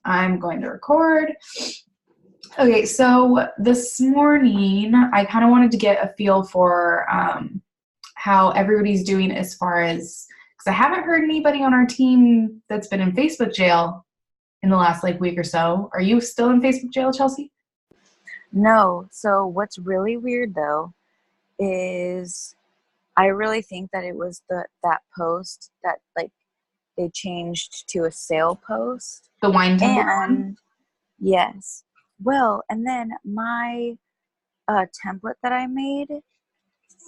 I'm going to record. Okay, so this morning I kind of wanted to get a feel for how everybody's doing as far as, because I haven't heard anybody on our team that's been in Facebook jail in the last week or so. Are you still in Facebook jail, Chelsea? No. So what's really weird though is I really think that it was that post that they changed to a sale post. The wine tender one? And yes. Well, and then my template that I made,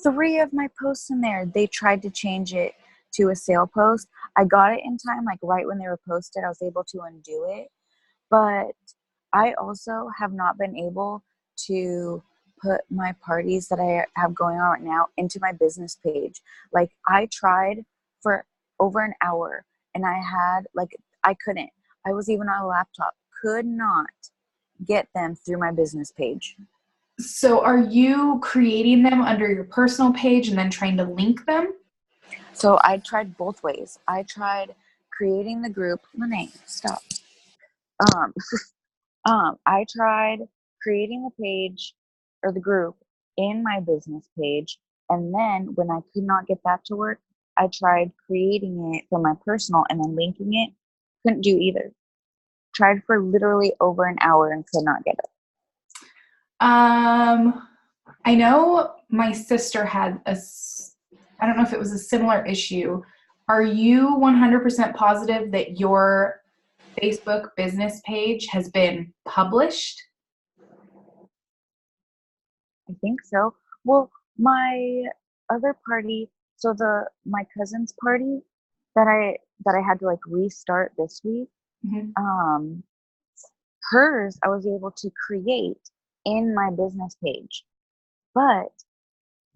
3 of my posts in there, they tried to change it to a sale post. I got it in time, right when they were posted. I was able to undo it. But I also have not been able to put my parties that I have going on right now into my business page. I tried for over an hour and I couldn't. I was even on a laptop, could not get them through my business page. So are you creating them under your personal page and then trying to link them? So I tried both ways. I tried creating the group. Lene, stop. Um, I tried creating the page or the group in my business page. And then when I could not get that to work, I tried creating it for my personal and then linking it. Couldn't do either. Tried for literally over an hour and could not get it. I know my sister had I don't know if it was a similar issue. Are you 100% positive that your Facebook business page has been published? I think so. Well, my other party, so my cousin's party that I had to restart this week. Mm-hmm. Hers I was able to create in my business page, but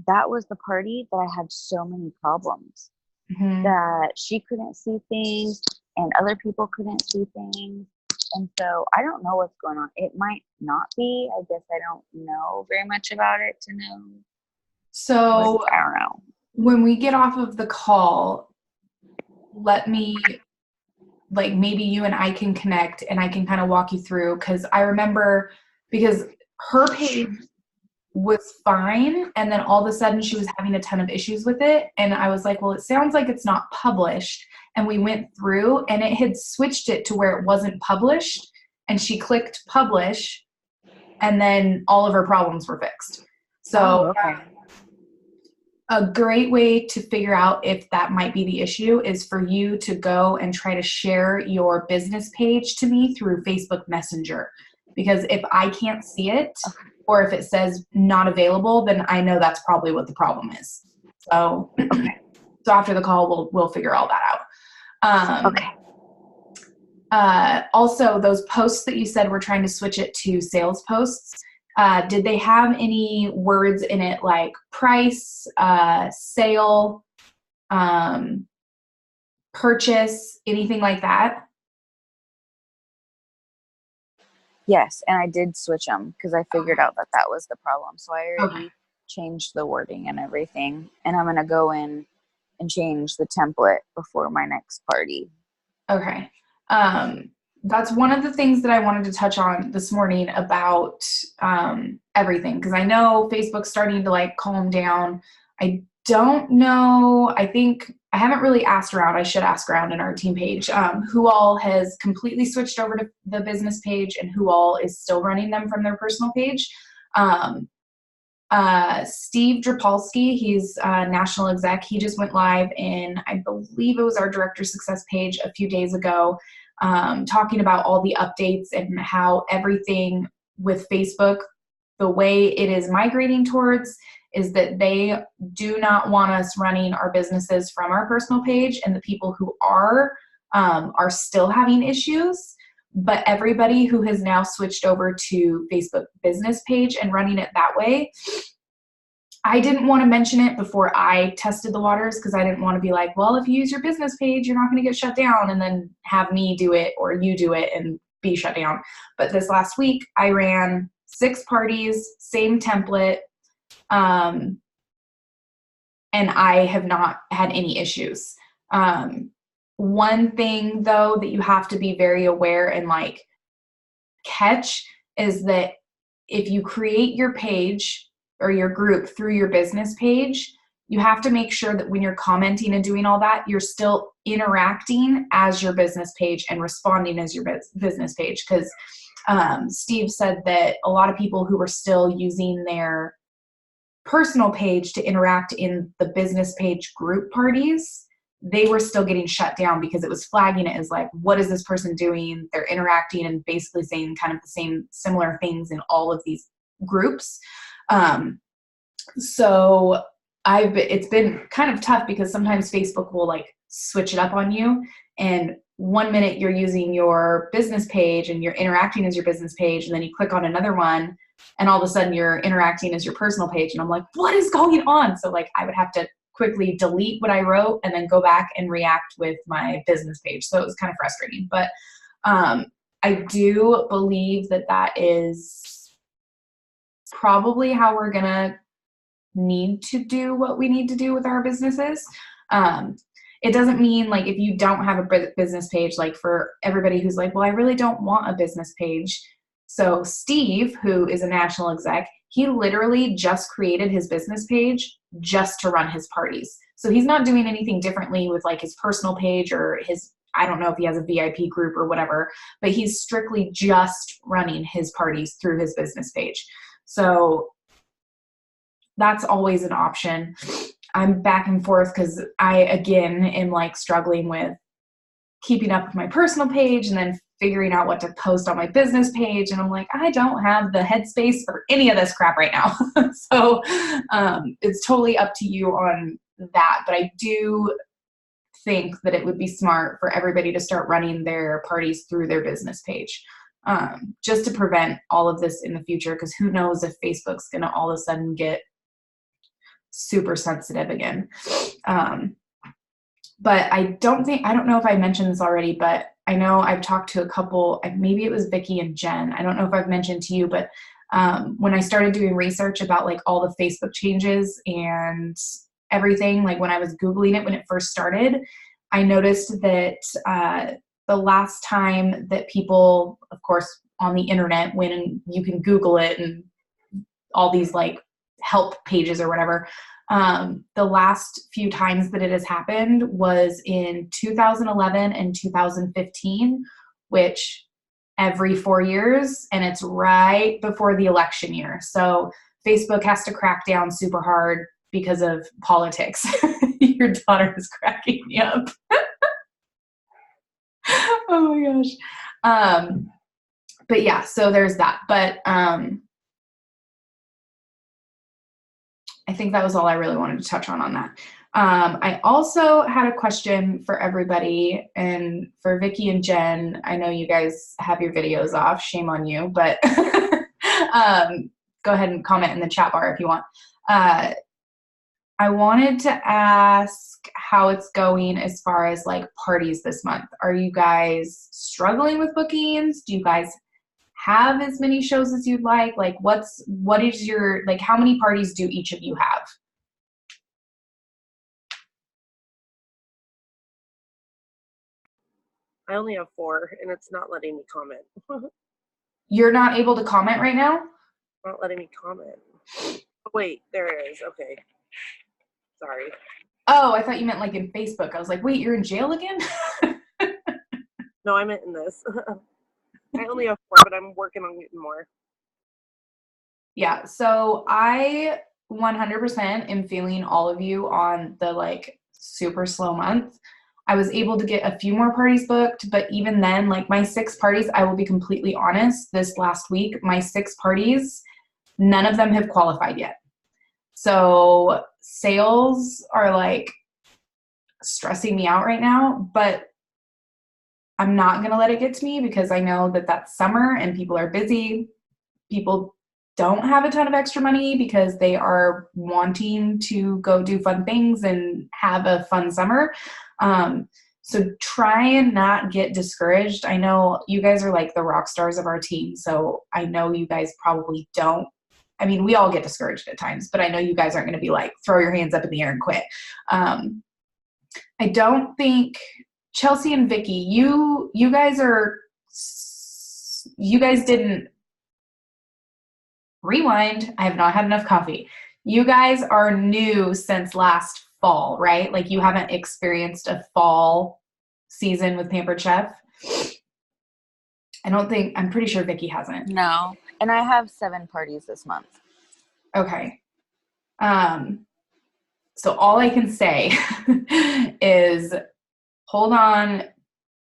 that was the party that I had so many problems that she couldn't see things and other people couldn't see things. And so I don't know what's going on. It might not be. I guess I don't know very much about it to know. So I don't know. When we get off of the call, let me, maybe you and I can connect and I can kind of walk you through, because I remember, because her page was fine and then all of a sudden she was having a ton of issues with it, and I was like, well, it sounds like it's not published. And we went through and it had switched it to where it wasn't published, and she clicked publish and then all of her problems were fixed. So okay. A great way to figure out if that might be the issue is for you to go and try to share your business page to me through Facebook Messenger. Because if I can't see it, or if it says not available, then I know that's probably what the problem is. So, so after the call, we'll figure all that out. Okay. Also, those posts that you said we're trying to switch it to sales posts, did they have any words in it like price, sale, purchase, anything like that? Yes, and I did switch them because I figured out that was the problem. So I already changed the wording and everything, and I'm going to go in and change the template before my next party. Okay. That's one of the things that I wanted to touch on this morning about everything, because I know Facebook's starting to calm down. I don't know. I think I haven't really asked around. I should ask around in our team page who all has completely switched over to the business page and who all is still running them from their personal page. Steve Drapolsky, he's a national exec. He just went live in, I believe it was our director success page a few days ago, talking about all the updates and how everything with Facebook, the way it is migrating towards is that they do not want us running our businesses from our personal page, and the people who are still having issues. But everybody who has now switched over to Facebook business page and running it that way, I didn't want to mention it before I tested the waters, because I didn't want to be like, well, if you use your business page, you're not going to get shut down, and then have me do it or you do it and be shut down. But this last week, I ran 6 parties, same template, and I have not had any issues. One thing though that you have to be very aware and like catch is that if you create your page or your group through your business page, you have to make sure that when you're commenting and doing all that, you're still interacting as your business page and responding as your business page. Because Steve said that a lot of people who were still using their personal page to interact in the business page group parties, they were still getting shut down because it was flagging it as like, what is this person doing? They're interacting and basically saying kind of the same similar things in all of these groups. So it's been kind of tough because sometimes Facebook will like switch it up on you, and one minute you're using your business page and you're interacting as your business page, and then you click on another one and all of a sudden you're interacting as your personal page, and I'm like, what is going on? So like I would have to quickly delete what I wrote and then go back and react with my business page. So it was kind of frustrating, but I do believe that that is probably how we're gonna need to do what we need to do with our businesses. It doesn't mean like if you don't have a business page, like for everybody who's like, well, I really don't want a business page. So Steve, who is a national exec, he literally just created his business page just to run his parties. So he's not doing anything differently with like his personal page or his, I don't know if he has a VIP group or whatever, but he's strictly just running his parties through his business page. So that's always an option. I'm back and forth because I, again, am like struggling with keeping up with my personal page and then figuring out what to post on my business page. And I'm like, I don't have the headspace for any of this crap right now. So it's totally up to you on that. But I do think that it would be smart for everybody to start running their parties through their business page, just to prevent all of this in the future. Because who knows if Facebook's going to all of a sudden get super sensitive again. But I don't know if I mentioned this already, but I know I've talked to a couple, maybe it was Vicky and Jen. I don't know if I've mentioned to you, but when I started doing research about like all the Facebook changes and everything, like when I was Googling it when it first started, I noticed that the last time that people, of course, on the internet, when you can Google it and all these like help pages or whatever, the last few times that it has happened was in 2011 and 2015, which every 4 years, and it's right before the election year. So Facebook has to crack down super hard because of politics. Your daughter is cracking me up. Oh my gosh. But yeah, so there's that. But I think that was all I really wanted to touch on that. I also had a question for everybody, and for Vicky and Jen. I know you guys have your videos off. Shame on you, but go ahead and comment in the chat bar if you want. I wanted to ask how it's going as far as like parties this month. Are you guys struggling with bookings? Do you guys have as many shows as you'd like? Like what is your, like how many parties do each of you have? I only have 4 and it's not letting me comment. You're not able to comment right now? Not letting me comment. Oh, wait, there it is. Okay. Sorry. Oh, I thought you meant like in Facebook. I was like, wait, you're in jail again? No, I meant in this. I only have 4, but I'm working on getting more. Yeah, so I 100% am feeling all of you on the like super slow month. I was able to get a few more parties booked, but even then, like my 6 parties, I will be completely honest, this last week, my 6 parties, none of them have qualified yet. So sales are like stressing me out right now, but I'm not going to let it get to me because I know that that's summer and people are busy. People don't have a ton of extra money because they are wanting to go do fun things and have a fun summer. So try and not get discouraged. I know you guys are like the rock stars of our team, so I know you guys probably don't. I mean, we all get discouraged at times, but I know you guys aren't going to be like, throw your hands up in the air and quit. I don't think Chelsea and Vicky, you guys didn't rewind. I have not had enough coffee. You guys are new since last fall, right? Like you haven't experienced a fall season with Pampered Chef. I'm pretty sure Vicky hasn't. No. And I have 7 parties this month. Okay. So all I can say is hold on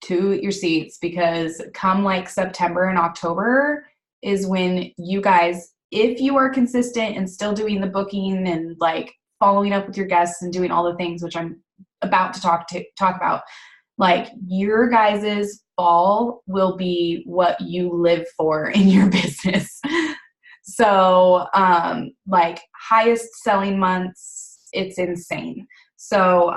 to your seats, because come like September and October is when you guys, if you are consistent and still doing the booking and like following up with your guests and doing all the things which I'm about to talk about, like your guys's fall will be what you live for in your business. So like highest selling months, it's insane. So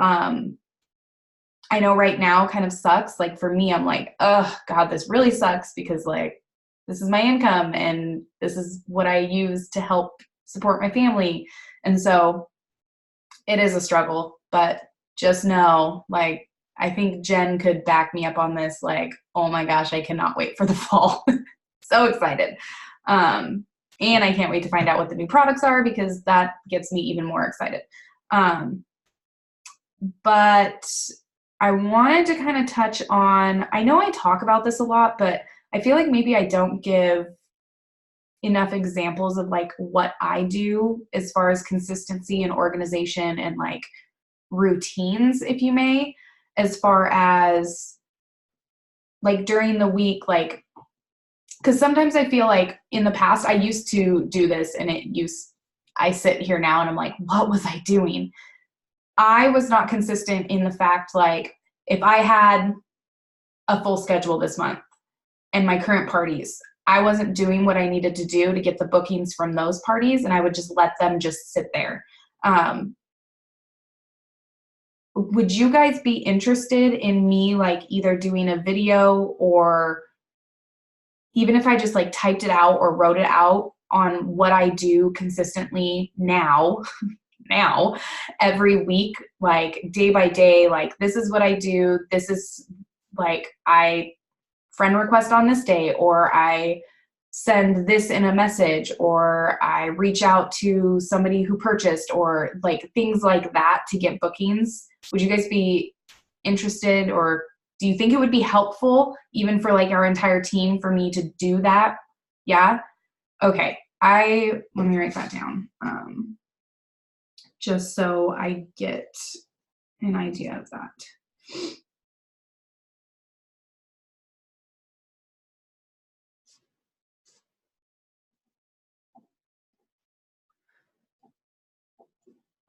I know right now kind of sucks. Like for me, I'm like, oh God, this really sucks, because like this is my income and this is what I use to help support my family. And so it is a struggle, but just know, like, I think Jen could back me up on this. Like, oh my gosh, I cannot wait for the fall. So excited. And I can't wait to find out what the new products are, because that gets me even more excited. But I wanted to kind of touch on, I know I talk about this a lot, but I feel like maybe I don't give enough examples of like what I do as far as consistency and organization and like routines, if you may, as far as like during the week, like, because sometimes I feel like in the past I used to do this and I sit here now and I'm like, what was I doing? I was not consistent in the fact, like, if I had a full schedule this month and my current parties, I wasn't doing what I needed to do to get the bookings from those parties, and I would just let them just sit there. Would you guys be interested in me like either doing a video, or even if I just like typed it out or wrote it out on what I do consistently now every week, like day by day, like this is what I do. This is like I friend request on this day, or I send this in a message, or I reach out to somebody who purchased, or like things like that to get bookings. Would you guys be interested, or do you think it would be helpful even for like our entire team for me to do that? Yeah? Okay. Let me write that down. Just so I get an idea of that.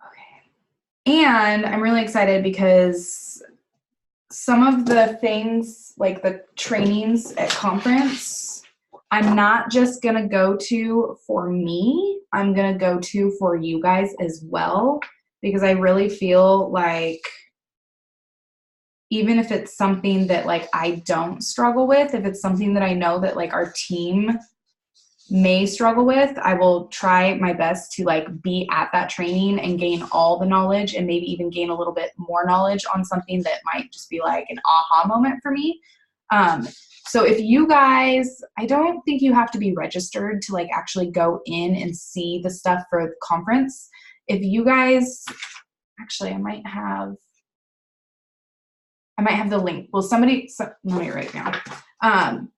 Okay. And I'm really excited because some of the things, like the trainings at conference, I'm not just going to go to for me. I'm going to go to for you guys as well, because I really feel like even if it's something that like I don't struggle with, if it's something that I know that like our team may struggle with, I will try my best to like be at that training and gain all the knowledge, and maybe even gain a little bit more knowledge on something that might just be like an aha moment for me. So if you guys, I don't think you have to be registered to like actually go in and see the stuff for the conference. If you guys, actually, I might have the link. Well, let me write it down. I'm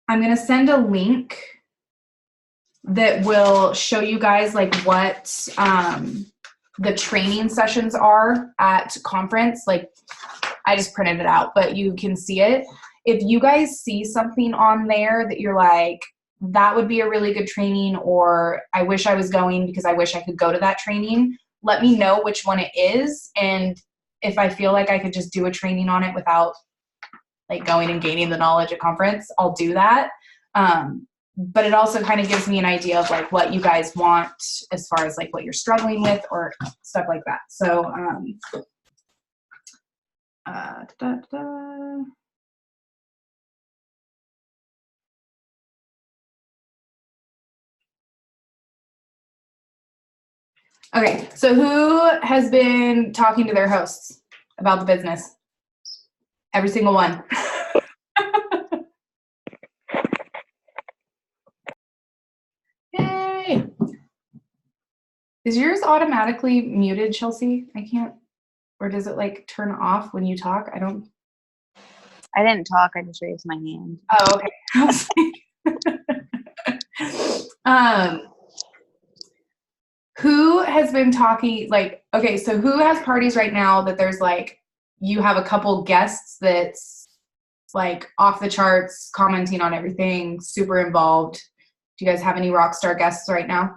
going to send a link that will show you guys like what the training sessions are at conference. Like I just printed it out, but you can see it. If you guys see something on there that you're like, that would be a really good training, or I wish I was going because I wish I could go to that training, let me know which one it is. And if I feel like I could just do a training on it without like going and gaining the knowledge at conference, I'll do that. But it also kind of gives me an idea of like what you guys want as far as like what you're struggling with or stuff like that. So, Okay, so who has been talking to their hosts about the business? Every single one. Yay! Is yours automatically muted, Chelsea? I can't, or does it like turn off when you talk? I didn't talk. I just raised my hand. Oh, okay. Who has been talking, like, okay, so who has parties right now that there's like, you have a couple guests that's like off the charts, commenting on everything, super involved. Do you guys have any Rockstar guests right now?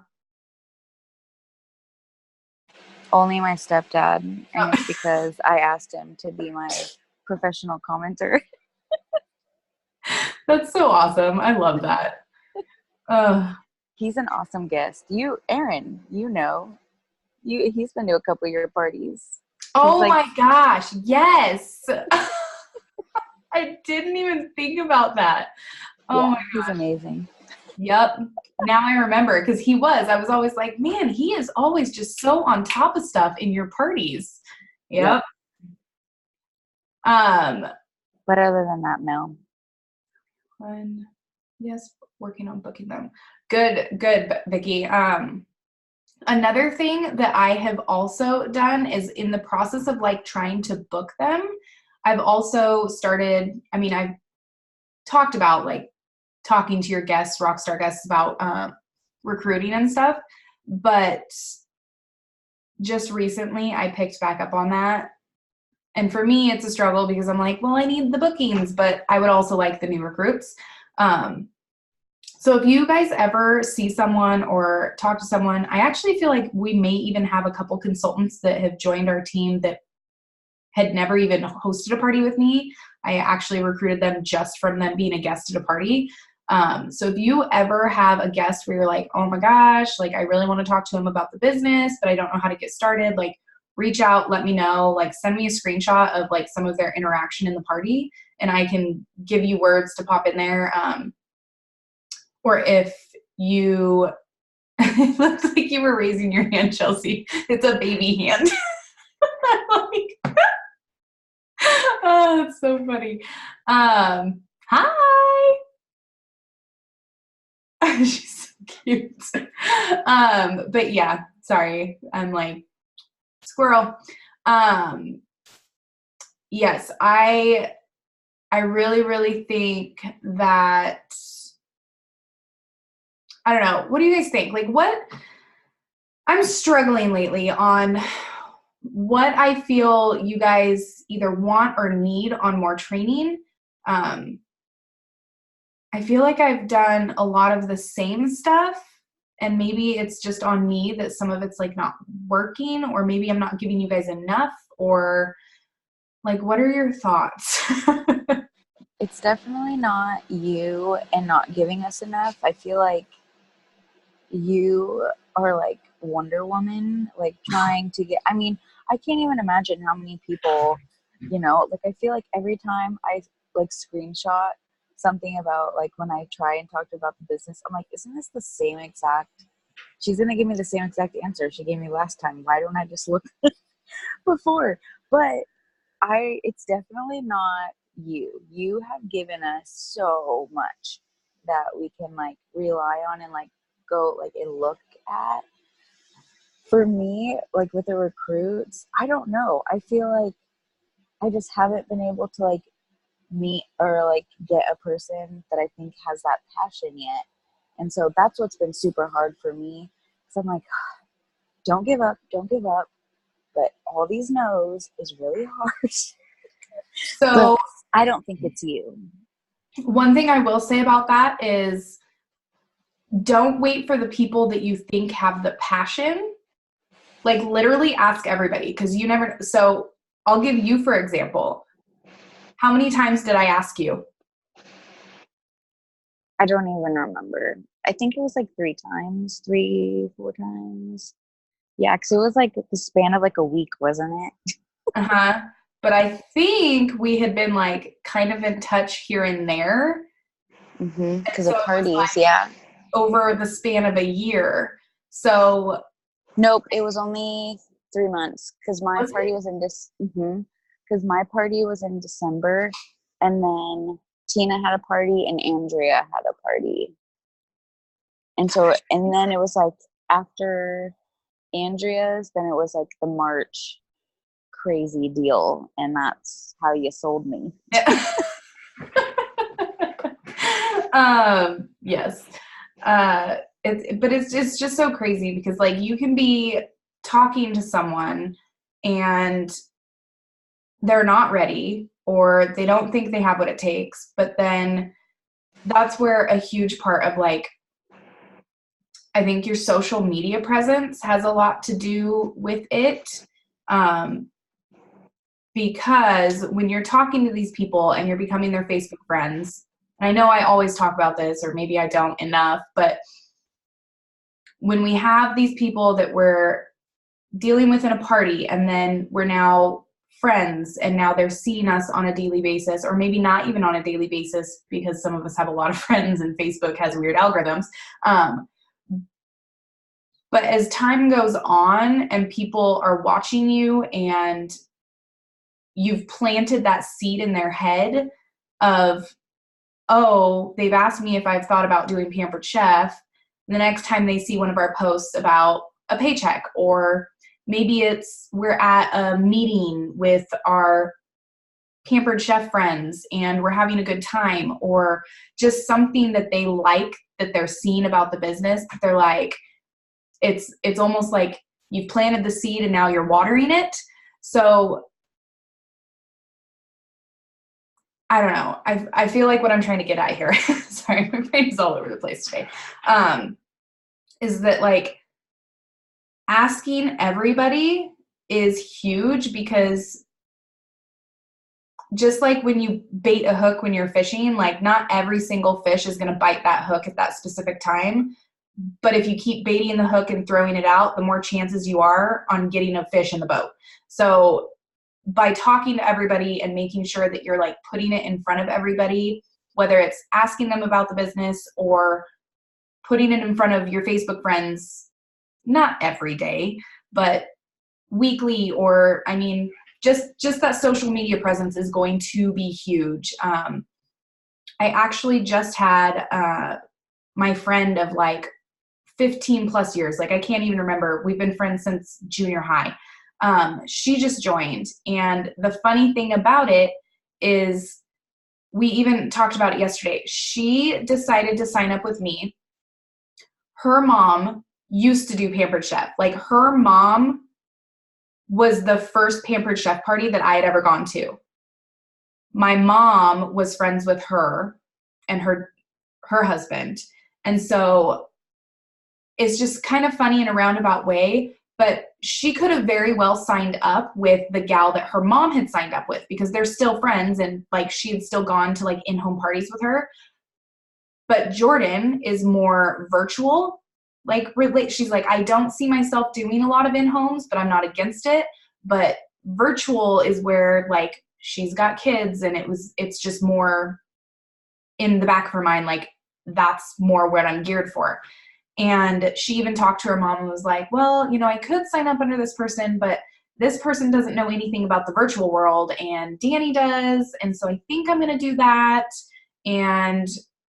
Only my stepdad, and it's because I asked him to be my professional commenter. That's so awesome. I love that. He's an awesome guest. Aaron, he's been to a couple of your parties. Oh my gosh, yes. I didn't even think about that. Oh my gosh. He's amazing. Yep. Now I remember, because I was always like, man, he is always just so on top of stuff in your parties. Yep. But other than that, no. Yes, working on booking them. Good, Vicky. Another thing that I have also done is in the process of like trying to book them, I've also started, I've talked about like talking to your guests, Rockstar guests, about recruiting and stuff, but just recently I picked back up on that. And for me, it's a struggle because I'm like, well, I need the bookings, but I would also like the new recruits. So if you guys ever see someone or talk to someone, I actually feel like we may even have a couple consultants that have joined our team that had never even hosted a party with me. I actually recruited them just from them being a guest at a party. So if you ever have a guest where you're like, oh my gosh, like I really want to talk to them about the business, but I don't know how to get started, like reach out, let me know, like send me a screenshot of like some of their interaction in the party and I can give you words to pop in there. Or if you, it looks like you were raising your hand, Chelsea. It's a baby hand. Oh, it's so funny. Hi. She's so cute. But yeah, sorry. I'm like, squirrel. Yes, I really, really think that, I don't know. What do you guys think? Like I'm struggling lately on what I feel you guys either want or need on more training. I feel like I've done a lot of the same stuff and maybe it's just on me that some of it's like not working, or maybe I'm not giving you guys enough, or like, what are your thoughts? It's definitely not you and not giving us enough. I feel like you are like Wonder Woman, like trying to get, I can't even imagine how many people, like I feel like every time I like screenshot something about like when I try and talk to about the business, I'm like, isn't this the same exact, she's going to give me the same exact answer she gave me last time. Why don't I just look before? But it's definitely not you. You have given us so much that we can like rely on and like go like and look at. For me, like with the recruits, I don't know. I feel like I just haven't been able to like meet or like get a person that I think has that passion yet. And so that's what's been super hard for me. So I'm like, don't give up. But all these no's is really hard. So I don't think it's you. One thing I will say about that is don't wait for the people that you think have the passion. Like literally ask everybody, because you never, so I'll give you for example. How many times did I ask you? I don't even remember. I think it was like 3 times, 4 times. Yeah, because it was like the span of like a week, wasn't it? Uh-huh. But I think we had been like kind of in touch here and there. Mm-hmm. Because of parties, like, yeah. Over the span of a year. So. Nope, it was only 3 months because my party was in this. Mm-hmm. because my party was in December, and then Tina had a party and Andrea had a party. And so, and then it was like after Andrea's, then it was like the March crazy deal, and that's how you sold me. Yes. It's just so crazy because like you can be talking to someone and they're not ready or they don't think they have what it takes, but then that's where a huge part of like I think your social media presence has a lot to do with it. Because when you're talking to these people and you're becoming their Facebook friends, and I know I always talk about this, or maybe I don't enough, but when we have these people that we're dealing with in a party and then we're now friends and now they're seeing us on a daily basis, or maybe not even on a daily basis because some of us have a lot of friends and Facebook has weird algorithms. But as time goes on and people are watching you and you've planted that seed in their head of, oh, they've asked me if I've thought about doing Pampered Chef. The next time they see one of our posts about a paycheck, or maybe it's we're at a meeting with our Pampered Chef friends and we're having a good time, or just something that they like that they're seeing about the business, that they're like, it's almost like you've planted the seed and now you're watering it. So I don't know. I feel like what I'm trying to get at here, sorry, my brain's all over the place today, is that like asking everybody is huge, because just like when you bait a hook when you're fishing, like not every single fish is going to bite that hook at that specific time. But if you keep baiting the hook and throwing it out, the more chances you are on getting a fish in the boat. So by talking to everybody and making sure that you're like putting it in front of everybody, whether it's asking them about the business or putting it in front of your Facebook friends, not every day, but weekly, or I mean, just that social media presence is going to be huge. I actually just had my friend of like 15 plus years, like I can't even remember. We've been friends since junior high. She just joined. And the funny thing about it is we even talked about it yesterday. She decided to sign up with me. Her mom used to do Pampered Chef. Like her mom was the first Pampered Chef party that I had ever gone to. My mom was friends with her and her husband. And so it's just kind of funny in a roundabout way, but she could have very well signed up with the gal that her mom had signed up with, because they're still friends and like she had still gone to like in-home parties with her. But Jordan is more virtual. Like she's like, I don't see myself doing a lot of in-homes, but I'm not against it. But virtual is where like she's got kids and it's just more in the back of her mind, like that's more what I'm geared for. And she even talked to her mom and was like, well, you know, I could sign up under this person, but this person doesn't know anything about the virtual world and Danny does. And so I think I'm going to do that. And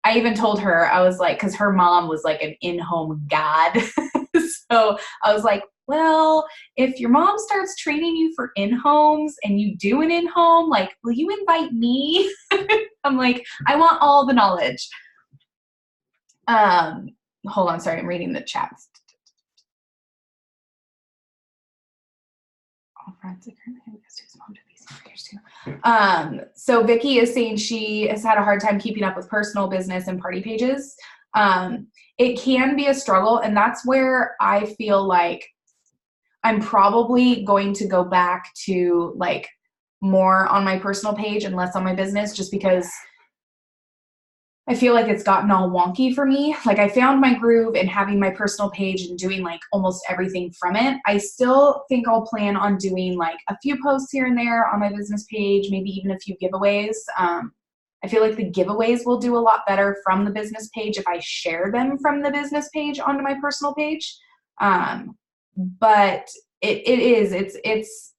I even told her, I was like, because her mom was like an in-home god. So I was like, well, if your mom starts training you for in-homes and you do an in-home, like, will you invite me? I'm like, I want all the knowledge. Hold on, sorry, I'm reading the chats. So Vicky is saying she has had a hard time keeping up with personal, business, and party pages. It can be a struggle, and that's where I feel like I'm probably going to go back to like more on my personal page and less on my business, just because I feel like it's gotten all wonky for me. Like I found my groove in having my personal page and doing like almost everything from it. I still think I'll plan on doing like a few posts here and there on my business page, maybe even a few giveaways. I feel like the giveaways will do a lot better from the business page if I share them from the business page onto my personal page. But it's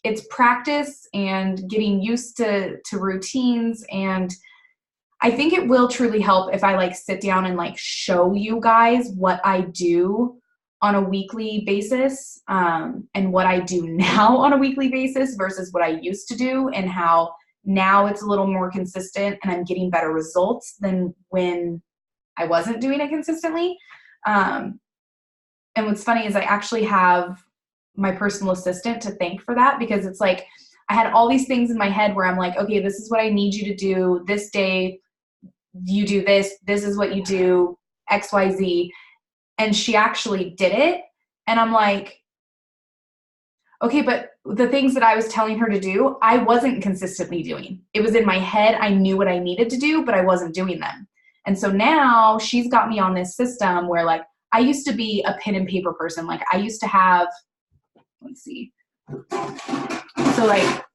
it's practice and getting used to routines. And I think it will truly help if I like sit down and like show you guys what I do on a weekly basis, and what I do now on a weekly basis versus what I used to do, and how now it's a little more consistent and I'm getting better results than when I wasn't doing it consistently. And what's funny is I actually have my personal assistant to thank for that, because it's like I had all these things in my head where I'm like, okay, this is what I need you to do this day. You do this. This is what you do, XYZ. And she actually did it. And I'm like, okay, but the things that I was telling her to do, I wasn't consistently doing. It was in my head. I knew what I needed to do, but I wasn't doing them. And so now she's got me on this system where like I used to be a pen and paper person. Like I used to have, let's see. So like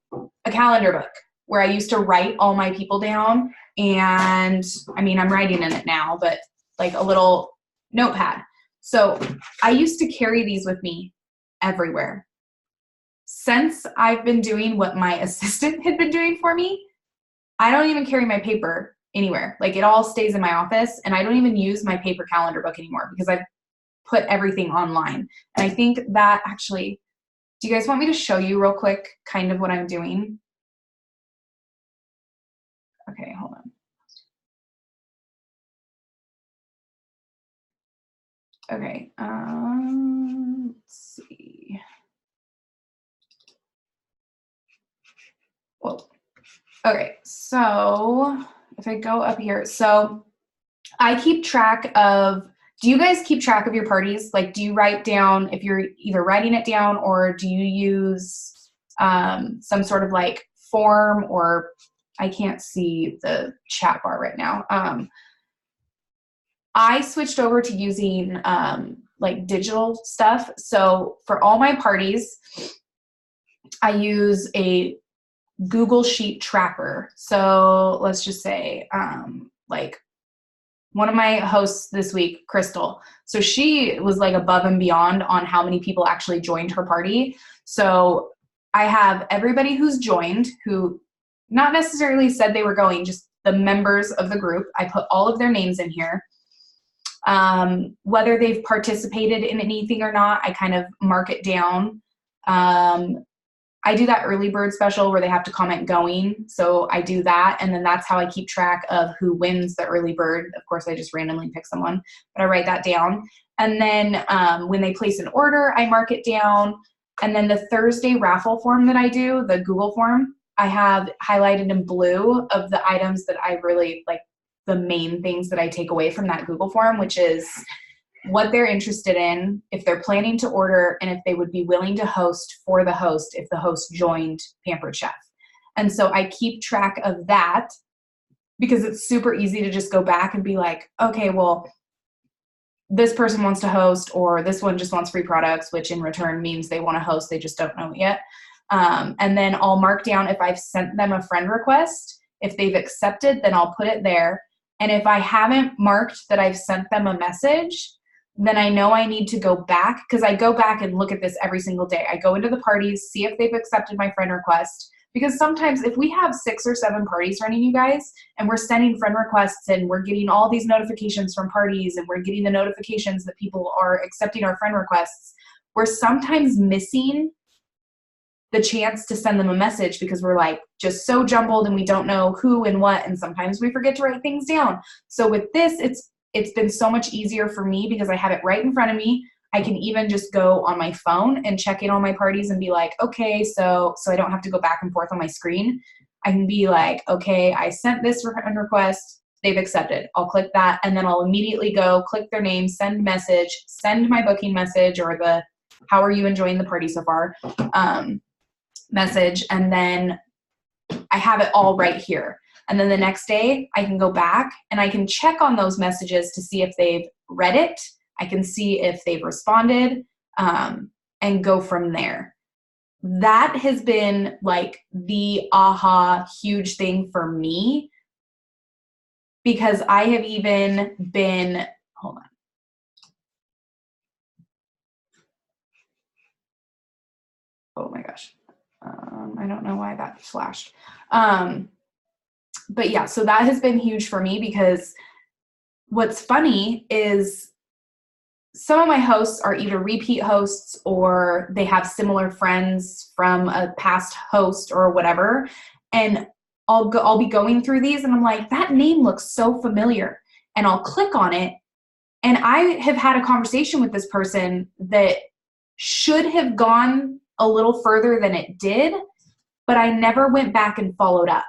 a calendar book where I used to write all my people down. And I mean, I'm writing in it now, but like a little notepad. So I used to carry these with me everywhere. Since I've been doing what my assistant had been doing for me, I don't even carry my paper anywhere. Like it all stays in my office, and I don't even use my paper calendar book anymore because I've put everything online. And I think that actually, do you guys want me to show you real quick kind of what I'm doing? Okay, hold on. Okay, let's see. Well, okay, so if I go up here, so I keep track of, do you guys keep track of your parties? Like, do you write down, if you're either writing it down, or do you use some sort of like form, or I can't see the chat bar right now. I switched over to using like digital stuff. So for all my parties, I use a Google Sheet tracker. So let's just say like one of my hosts this week, Crystal. So she was like above and beyond on how many people actually joined her party. So I have everybody who's joined, who not necessarily said they were going, just the members of the group. I put all of their names in here. Whether they've participated in anything or not, I kind of mark it down. I do that early bird special where they have to comment going. So I do that. And then that's how I keep track of who wins the early bird. Of course, I just randomly pick someone, but I write that down. And then when they place an order, I mark it down. And then the Thursday raffle form that I do, the Google form, I have highlighted in blue of the items that I really like, the main things that I take away from that Google form, which is what they're interested in, if they're planning to order, and if they would be willing to host for the host if the host joined Pampered Chef. And so I keep track of that because it's super easy to just go back and be like, okay, well, this person wants to host, or this one just wants free products, which in return means they want to host, they just don't know it yet. And then I'll mark down if I've sent them a friend request. If they've accepted, then I'll put it there. And if I haven't marked that I've sent them a message, then I know I need to go back, because I go back and look at this every single day. I go into the parties, see if they've accepted my friend request, because sometimes if we have 6 or 7 parties running, you guys, and we're sending friend requests and we're getting all these notifications from parties and we're getting the notifications that people are accepting our friend requests, we're sometimes missing the chance to send them a message because we're like just so jumbled and we don't know who and what, and sometimes we forget to write things down. So with this, it's been so much easier for me because I have it right in front of me. I can even just go on my phone and check in on my parties and be like, okay, so I don't have to go back and forth on my screen. I can be like, okay, I sent this friend request, they've accepted. I'll click that, and then I'll immediately go click their name, send message, send my booking message, or the how are you enjoying the party so far message, and then I have it all right here. And then the next day I can go back and I can check on those messages to see if they've read it. I can see if they've responded, and go from there. That has been like the aha huge thing for me, because I have even been, hold on. Oh my gosh. I don't know why that flashed. But yeah, so that has been huge for me because what's funny is some of my hosts are either repeat hosts or they have similar friends from a past host or whatever. And I'll be going through these and I'm like, that name looks so familiar. And I'll click on it. And I have had a conversation with this person that should have gone a little further than it did, but I never went back and followed up.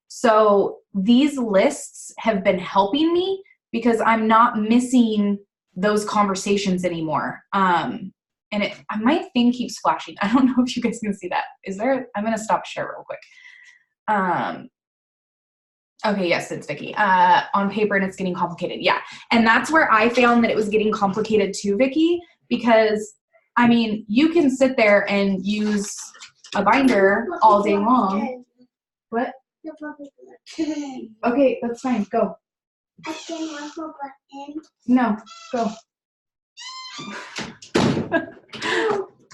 So these lists have been helping me because I'm not missing those conversations anymore. And my thing keeps flashing. I don't know if you guys can see that. I'm going to stop share real quick. Okay, yes, it's Vicky. On paper and it's getting complicated. Yeah. And that's where I found that it was getting complicated too, Vicky, because I mean, you can sit there and use a binder all day long. What? Okay, that's fine. Go. I can one more button. No, go.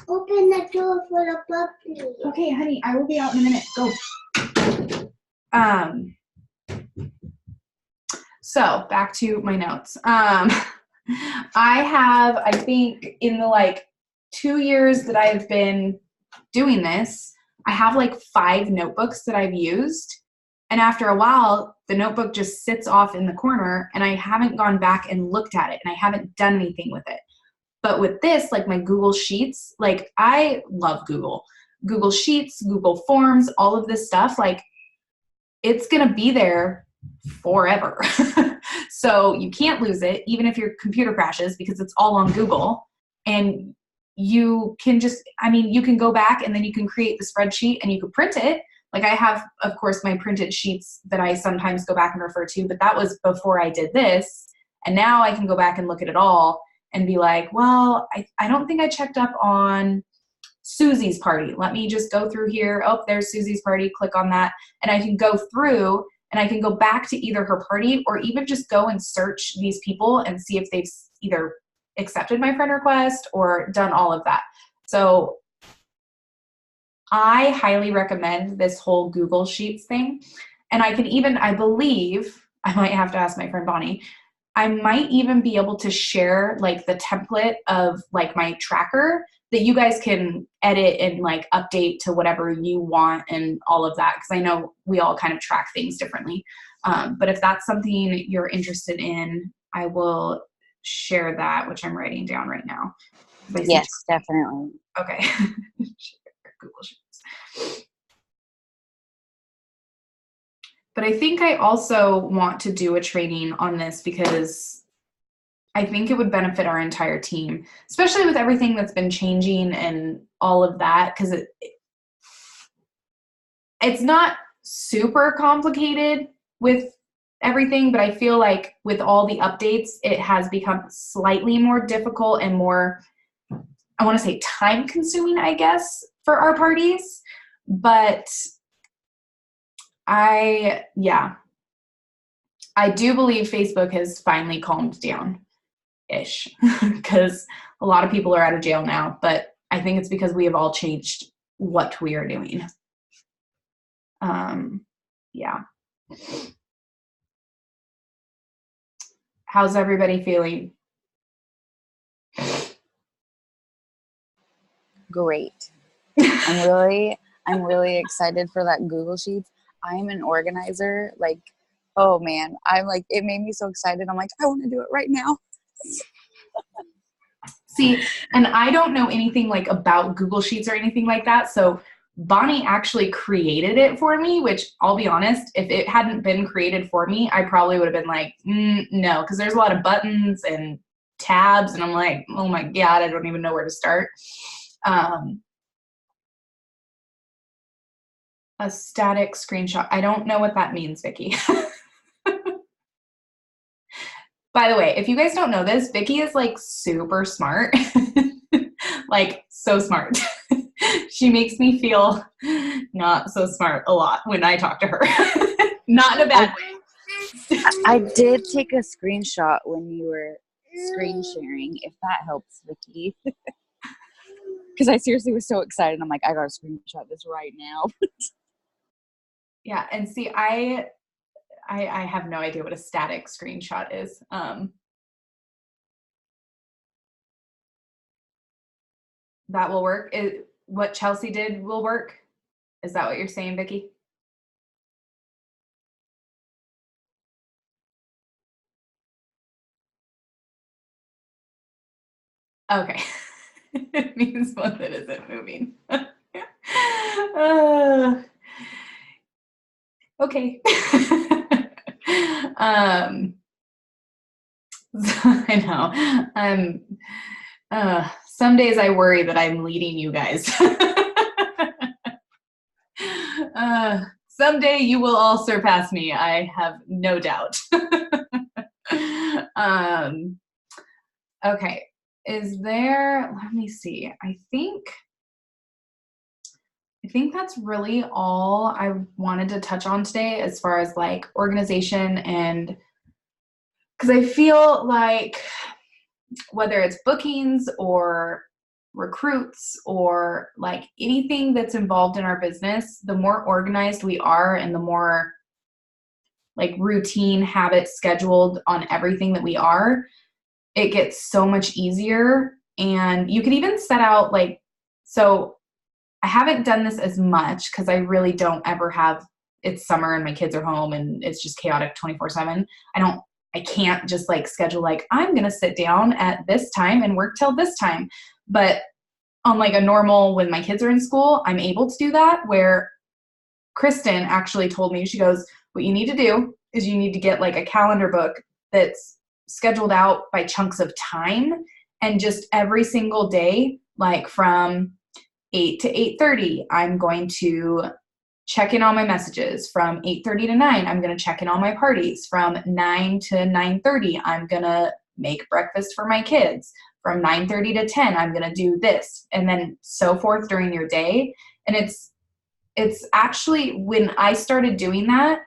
Open the door for the puppy. Okay, honey, I will be out in a minute. Go. So back to my notes. I have, I think in the 2 years that I've been doing this, I have 5 notebooks that I've used. And after a while, the notebook just sits off in the corner and I haven't gone back and looked at it and I haven't done anything with it. But with this, my Google Sheets, I love Google. Google Sheets, Google Forms, all of this stuff, it's going to be there forever. So you can't lose it, even if your computer crashes, because it's all on Google. And you can you can go back and then you can create the spreadsheet and you can print it. I have, of course, my printed sheets that I sometimes go back and refer to, but that was before I did this. And now I can go back and look at it all and be like, well, I don't think I checked up on Susie's party. Let me just go through here. Oh, there's Susie's party. Click on that. And I can go through and I can go back to either her party or even just go and search these people and see if they've either accepted my friend request or done all of that. So I highly recommend this whole Google Sheets thing. And I believe, I might have to ask my friend Bonnie, I might even be able to share the template of my tracker that you guys can edit and update to whatever you want and all of that. Cause I know we all kind of track things differently. But if that's something you're interested in, I will share that, which I'm writing down right now. Yes, definitely. Okay. Google Sheets. But I think I also want to do a training on this because I think it would benefit our entire team, especially with everything that's been changing and all of that, because it's not super complicated with everything, but I feel like with all the updates, it has become slightly more difficult and more, I want to say time consuming, I guess, for our parties. But I do believe Facebook has finally calmed down-ish because a lot of people are out of jail now, but I think it's because we have all changed what we are doing. Yeah. How's everybody feeling? Great. I'm really excited for that Google Sheets. I'm an organizer. Oh man, it made me so excited. I'm I want to do it right now. See, and I don't know anything about Google Sheets or anything like that. So Bonnie actually created it for me, which I'll be honest, if it hadn't been created for me, I probably would have been no, because there's a lot of buttons and tabs and I'm oh my God, I don't even know where to start. A static screenshot. I don't know what that means, Vicky. By the way, if you guys don't know this, Vicky is super smart. So smart. She makes me feel not so smart a lot when I talk to her. Not in a bad way. I did take a screenshot when you were screen sharing, if that helps, Vicky. Because I seriously was so excited. I'm like, I gotta screenshot this right now. Yeah, and see, I have no idea what a static screenshot is. That will work. What Chelsea did will work. Is that what you're saying, Vicky? Okay. It means one that isn't moving. Okay. I know. Some days I worry that I'm leading you guys. Someday you will all surpass me. I have no doubt. Okay. Let me see. I think that's really all I wanted to touch on today as far as like organization, and because I feel like whether it's bookings or recruits or like anything that's involved in our business, the more organized we are and the more like routine, habit scheduled on everything that we are, it gets so much easier. And you could even set out like, so I haven't done this as much because I really don't ever have, it's summer and my kids are home and it's just chaotic 24/7. I can't just like schedule like, I'm going to sit down at this time and work till this time. But on like a normal, when my kids are in school, I'm able to do that, where Kristen actually told me, she goes, what you need to do is you need to get like a calendar book that's scheduled out by chunks of time, and just every single day, like from 8 to 8:30, I'm going to check in on my messages. From 8:30 to 9, I'm going to check in on my parties. From 9 to 9:30, I'm going to make breakfast for my kids. From 9:30 to 10, I'm going to do this, and then so forth during your day. And it's actually, when I started doing that,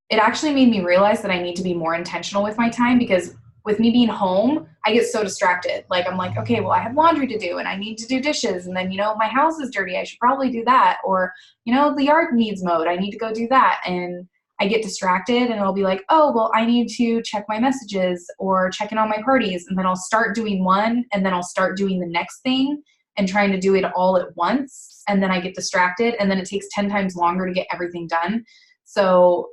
it actually made me realize that I need to be more intentional with my time, because with me being home, I get so distracted. Like, I'm like, okay, well, I have laundry to do and I need to do dishes. And then, my house is dirty. I should probably do that. Or, the yard needs mowed. I need to go do that. And I get distracted and I'll be like, oh, well, I need to check my messages or check in on my parties. And then I'll start doing one, and then I'll start doing the next thing and trying to do it all at once. And then I get distracted, and then it takes 10 times longer to get everything done. So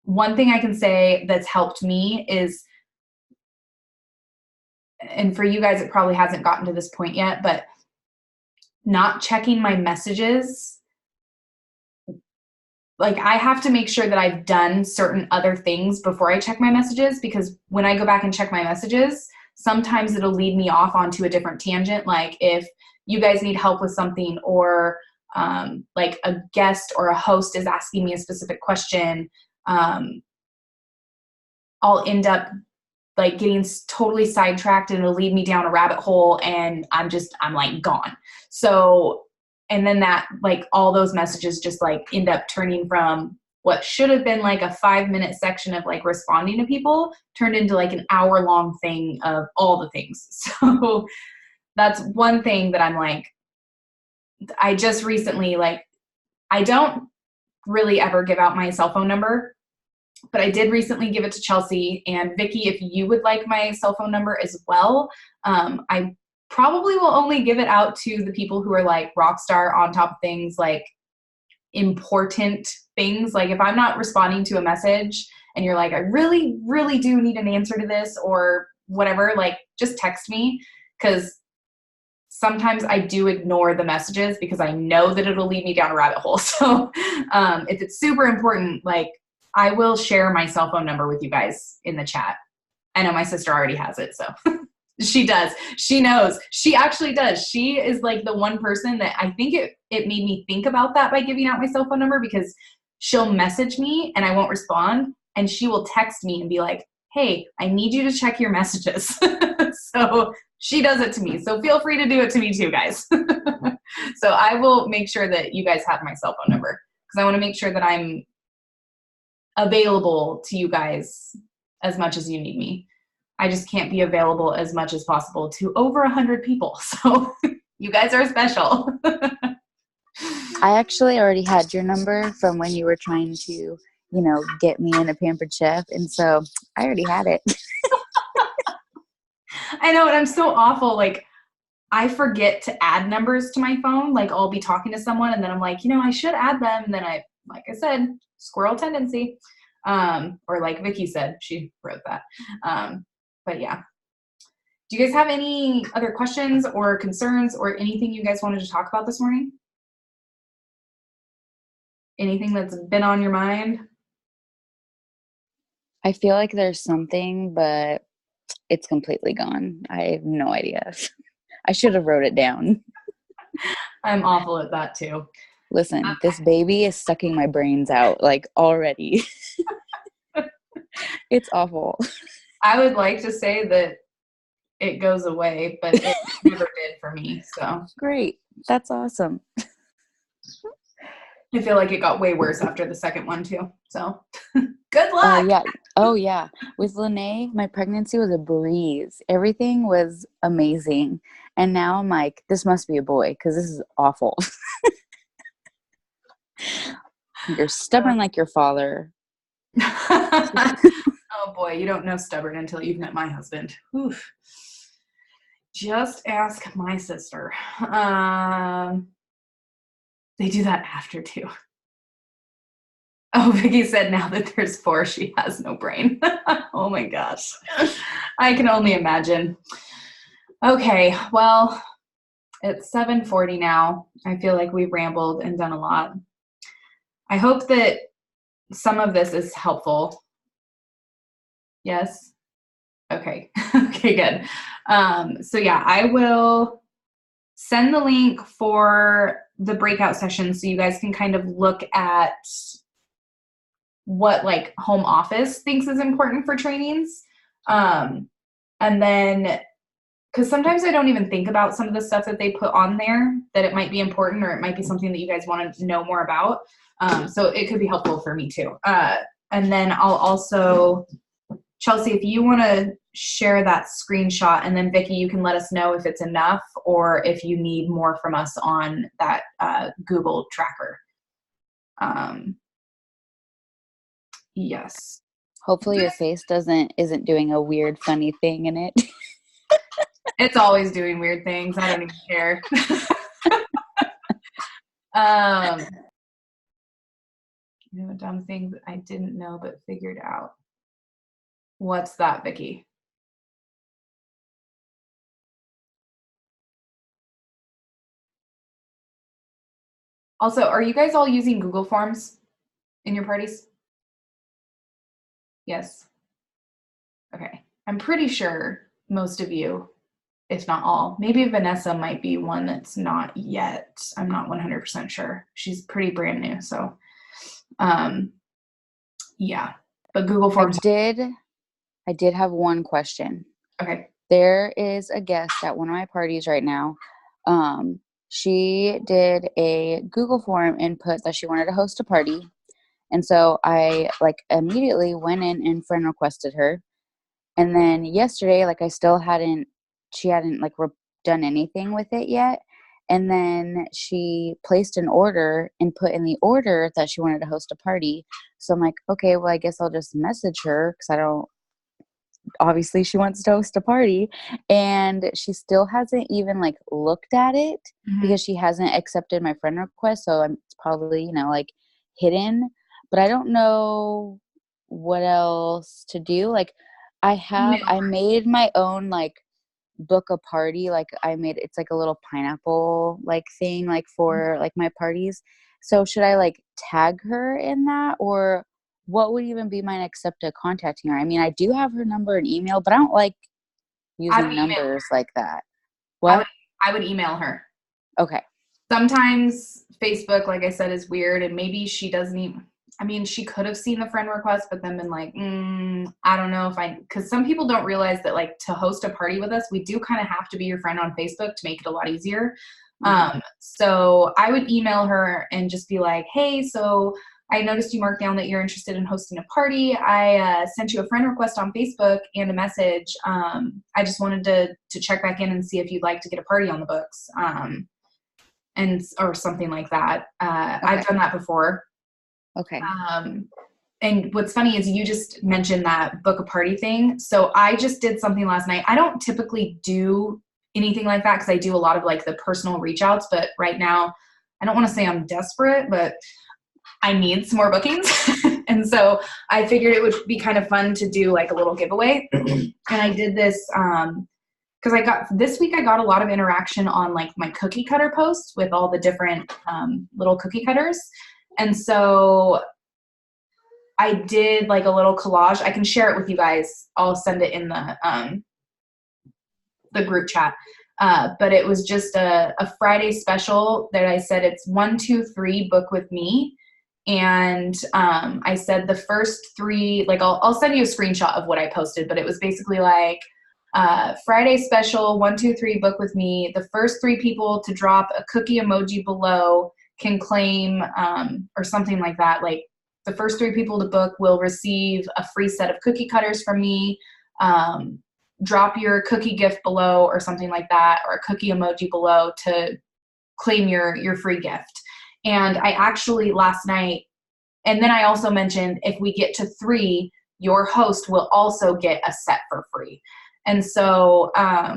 one thing I can say that's helped me is, and for you guys, it probably hasn't gotten to this point yet, but not checking my messages. Like, I have to make sure that I've done certain other things before I check my messages, because when I go back and check my messages, sometimes it'll lead me off onto a different tangent. Like, if you guys need help with something, or like a guest or a host is asking me a specific question, I'll end up like getting totally sidetracked, and it'll lead me down a rabbit hole, and I'm like gone. So, and then that, like, all those messages just like end up turning from what should have been like a 5-minute section of like responding to people, turned into like an hour-long thing of all the things. So that's one thing that I'm like, I just recently, like, I don't really ever give out my cell phone number, but I did recently give it to Chelsea. And Vicky, if you would like my cell phone number as well, I probably will only give it out to the people who are like Rockstar, on top of things, like important things. Like, if I'm not responding to a message and you're like, I really, really do need an answer to this or whatever, like, just text me, because sometimes I do ignore the messages because I know that it'll lead me down a rabbit hole. So if it's super important, like, I will share my cell phone number with you guys in the chat. I know my sister already has it, so she does. She knows. She actually does. She is like the one person that I think it made me think about that by giving out my cell phone number, because she'll message me and I won't respond, and she will text me and be like, hey, I need you to check your messages. So she does it to me. So feel free to do it to me too, guys. So I will make sure that you guys have my cell phone number, because I want to make sure that I'm available to you guys as much as you need me. I just can't be available as much as possible to over 100 people. So You guys are special. I actually already had your number from when you were trying to, get me in a Pampered Chef. And so I already had it. I know, and I'm so awful. Like, I forget to add numbers to my phone. Like, I'll be talking to someone, and then I'm like, I should add them. And then like I said, squirrel tendency. Or like Vicky said, she wrote that. But yeah. Do you guys have any other questions or concerns or anything you guys wanted to talk about this morning? Anything that's been on your mind? I feel like there's something, but it's completely gone. I have no idea. I should have wrote it down. I'm awful at that too. Listen, this baby is sucking my brains out, like, already. It's awful. I would like to say that it goes away, but it never did for me. So Great. That's awesome. I feel like it got way worse after the second one too. So good luck. Yeah. Oh, yeah. With Lene, my pregnancy was a breeze. Everything was amazing. And now I'm like, this must be a boy because this is awful. You're stubborn like your father. Oh boy, you don't know stubborn until you've met my husband. Oof. Just ask my sister. They do that after too. Oh, Vicky said now that there's 4, she has no brain. Oh my gosh. I can only imagine. Okay, well, it's 7:40 now. I feel like we've rambled and done a lot. I hope that some of this is helpful. Yes? Okay. Okay, good. So yeah, I will send the link for the breakout session so you guys can kind of look at what like home office thinks is important for trainings. And then, because sometimes I don't even think about some of the stuff that they put on there, that it might be important or it might be something that you guys want to know more about. So it could be helpful for me too. And then I'll also, Chelsea, if you want to share that screenshot, and then Vicky, you can let us know if it's enough or if you need more from us on that Google tracker. Yes. Hopefully your face isn't doing a weird, funny thing in it. It's always doing weird things. I don't even care. A dumb thing that I didn't know but figured out. What's that, Vicky? Also, are you guys all using Google Forms in your parties? Yes. Okay. I'm pretty sure most of you, if not all, maybe Vanessa might be one that's not yet. I'm not 100% sure. She's pretty brand new. So, yeah. But Google Forms. I did have one question. Okay. There is a guest at one of my parties right now. She did a Google form input that she wanted to host a party. And so I immediately went in and friend requested her. And then yesterday, she hadn't done anything with it yet. And then she placed an order and put in the order that she wanted to host a party. So I'm like, okay, well, I guess I'll just message her because obviously she wants to host a party, and she still hasn't even looked at it because she hasn't accepted my friend request. So it's probably, hidden, but I don't know what else to do. I made my own book a party. It's a little pineapple thing for my parties. So should I tag her in that, or what would even be my next step to contacting her? I mean, I do have her number and email, but I don't like using numbers like that. What? I would email her. Okay. Sometimes Facebook, like I said, is weird, and maybe she doesn't even, I mean, she could have seen the friend request, but then been like, I don't know because some people don't realize that to host a party with us, we do kind of have to be your friend on Facebook to make it a lot easier. So I would email her and just be like, hey, so I noticed you marked down that you're interested in hosting a party. I sent you a friend request on Facebook and a message. I just wanted to check back in and see if you'd like to get a party on the books, or something like that. Okay. I've done that before. Okay. And what's funny is you just mentioned that book a party thing. So I just did something last night. I don't typically do anything like that because I do a lot of like the personal reach outs, but right now I don't want to say I'm desperate, but I need some more bookings. And so I figured it would be kind of fun to do like a little giveaway. And I did this because this week I got a lot of interaction on like my cookie cutter posts with all the different little cookie cutters. And so I did like a little collage. I can share it with you guys. I'll send it in the group chat. But it was just a Friday special that I said it's 1, 2, 3 book with me. And I said the first 3, like I'll send you a screenshot of what I posted, but it was basically like Friday special 1, 2, 3 book with me. The first 3 people to drop a cookie emoji below can claim or something like that. Like the first 3 people to book will receive a free set of cookie cutters from me. Drop your cookie gift below or something like that, or a cookie emoji below to claim your free gift. And I actually last night, and then I also mentioned if we get to 3, your host will also get a set for free. And so I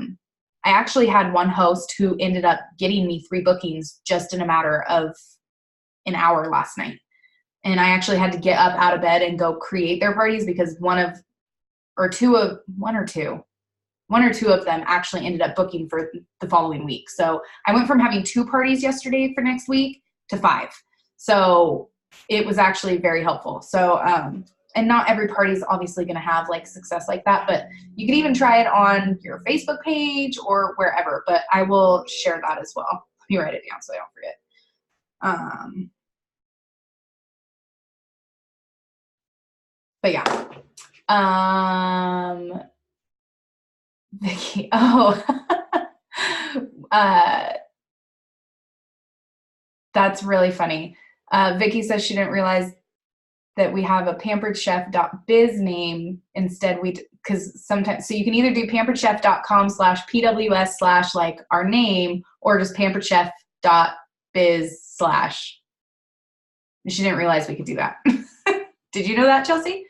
actually had one host who ended up getting me 3 bookings just in a matter of an hour last night. And I actually had to get up out of bed and go create their parties because one or two of them actually ended up booking for the following week. So I went from having 2 parties yesterday for next week to 5. So it was actually very helpful. So, and not every party is obviously going to have like success like that, but you can even try it on your Facebook page or wherever, but I will share that as well. Let me write it down so I don't forget. But yeah. Vicky, that's really funny. Vicky says she didn't realize that we have a pamperedchef.biz name instead. Because sometimes, so you can either do pamperedchef.com/PWS/ like our name, or just pamperedchef.biz/. She didn't realize we could do that. Did you know that, Chelsea?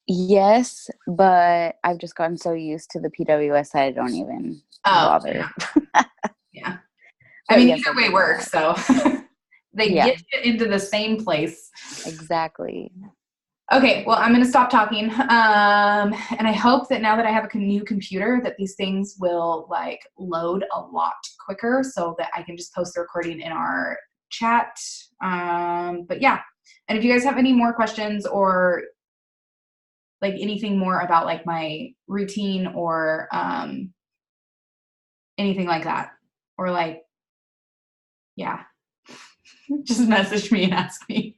Yes, but I've just gotten so used to the PWS that I don't even bother. Yeah. I mean, either way works, so they get you into the same place. Exactly. Okay, well, I'm going to stop talking. And I hope that now that I have a new computer that these things will like load a lot quicker so that I can just post the recording in our chat. But yeah, and if you guys have any more questions or like anything more about like my routine or anything like that, or like, yeah, just message me and ask me.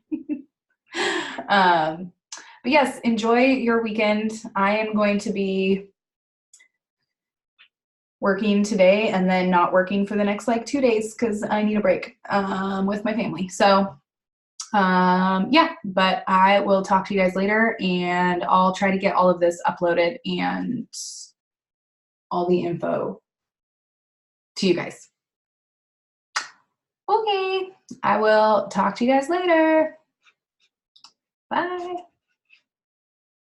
But yes, enjoy your weekend. I am going to be working today and then not working for the next like 2 days because I need a break with my family. So yeah, but I will talk to you guys later, and I'll try to get all of this uploaded and all the info to you guys. Okay, I will talk to you guys later. Bye.